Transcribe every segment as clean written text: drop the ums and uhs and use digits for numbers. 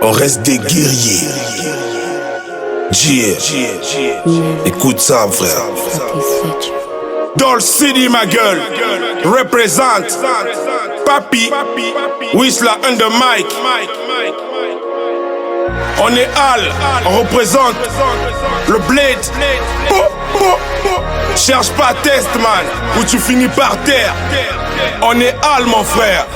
On reste des guerriers. Écoute ça, frère. Dans le city, ma gueule. Représente Papi, Whistler and the mic. On est Al, on représente le blade. Cherche pas test, man, ou tu finis par terre. On est Al, mon frère.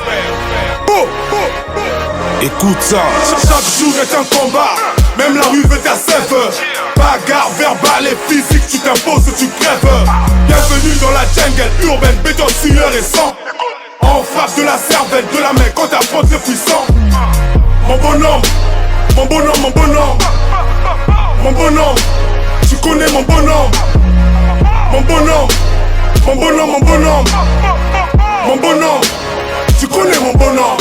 Écoute ça. Chaque jour est un combat, même la rue veut ta sève. Bagarre verbale et physique, tu t'imposes, tu crèves. Bienvenue dans la jungle urbaine, béton, sueur et sang. On frappe de la cervelle, de la main quand t'affrontes les puissants. Mon bonhomme, mon bonhomme, mon bonhomme. Mon bonhomme, tu connais mon bonhomme. Mon bonhomme, mon bonhomme, mon bonhomme. Mon bonhomme, tu connais mon bonhomme.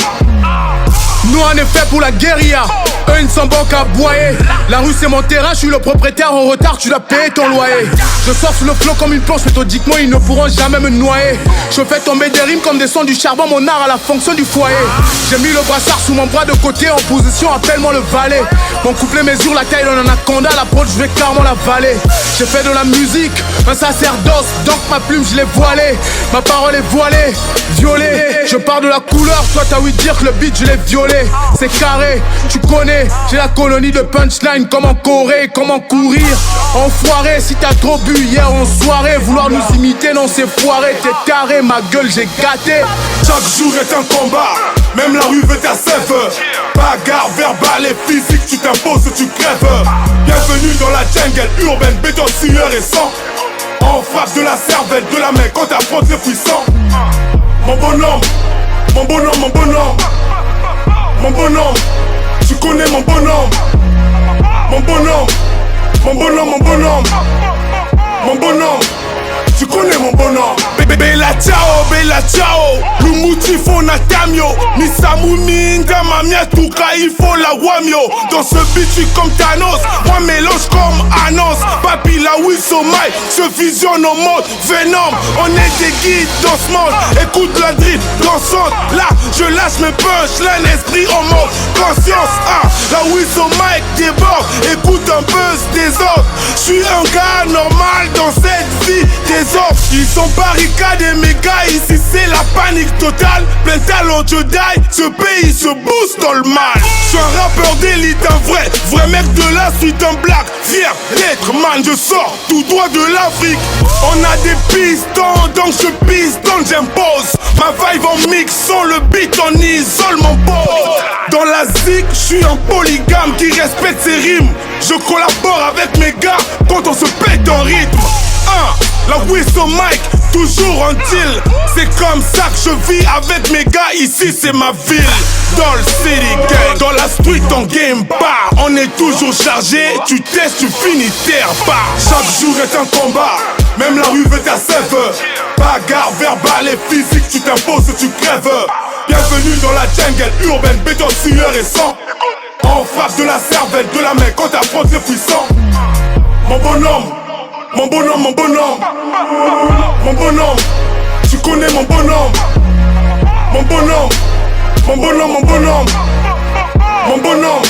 Nous on est fait pour la guérilla. Eux ils ne sont bons qu'à boyer. La rue c'est mon terrain, je suis le propriétaire. En retard tu dois payer ton loyer. Je sors sur le flot comme une planche. Méthodiquement ils ne pourront jamais me noyer. Je fais tomber des rimes comme des sons du charbon. Mon art a la fonction du foyer. J'ai mis le brassard sous mon bras de côté. En position appelle-moi le valet. Mon couplet mesure la taille d'un anaconda. L'approche je vais clairement la valer. J'ai fait de la musique, un sacerdoce. Donc ma plume je l'ai voilée. Ma parole est voilée, violée. Je pars de la couleur, toi t'as ouï dire que le beat je l'ai violé. C'est carré, tu connais, j'ai la colonie de punchline. Comment Corée, comment courir. Enfoiré, si t'as trop bu hier en soirée. Vouloir nous imiter, non c'est foiré. T'es taré, ma gueule j'ai gâté. Chaque jour est un combat, même la rue veut ta sève. Bagarre verbale et physique, tu t'imposes, tu crèves. Bienvenue dans la jungle urbaine, béton, sueur et sang. On frappe de la cervelle, de la main quand t'affrontes les puissants. Mon bonhomme, mon bonhomme, mon bonhomme. Mon bonhomme, tu connais mon bonhomme. Mon bonhomme, mon bonhomme, mon bonhomme. Mon bonhomme, tu connais mon bonhomme. Bella ciao, Lumuti fona tamio. Misamu minda mamia tuka il faut la wamio. Dans ce beat je suis comme Thanos, moi mélange comme Anos. Papi la Wissomai, se fusionne en mode Venom. On est des guides dans ce monde, écoute la drip dansante. Là je lâche mes punchlines, l'esprit en mode conscience. La Wissomai déborde, écoute un buzz des autres. Je suis un gars normal dans cette vie des autres. Ils sont barricadés mes gars, ici c'est la panique totale. Plein talent je die, ce pays se booste dans le mal. Je suis un rappeur d'élite, un vrai mec de la suite, un black. Fier d'être man, je sors tout droit de l'Afrique. On a des pistons, donc je pistonne, j'impose ma vibe en mixant le beat en isole mon pote. Dans la zik, je suis un polygame qui respecte ses rimes. Je collabore avec mes gars quand on se pète en rythme. La Whistle Mike, toujours un deal. C'est comme ça que je vis avec mes gars, ici c'est ma ville. Dans le city gang, dans la street on game pas. On est toujours chargé, tu testes, tu finis terre part. Chaque jour est un combat, même la rue veut ta sève. Bagarre verbale et physique, tu t'imposes, tu crèves. Bienvenue dans la jungle urbaine, béton, sueur et sang. On frappe de la cervelle, de la main quand t'affrontes les puissants. Mon bonhomme, mon bonhomme, mon bonhomme. Mon bonhomme, tu connais mon bonhomme. Mon bonhomme, mon bonhomme, mon bonhomme. Mon bonhomme,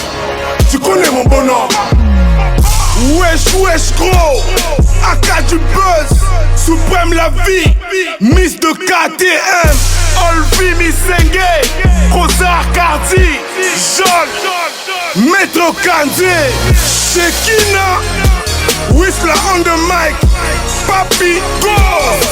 tu connais mon bonhomme. Wesh gros, AK du buzz, Suprême la vie, Miss de KTM, Olvi Misenge, Rosar Cardi, John, Metro Kandé, Shekina, Whistler on the mic, Papi Go.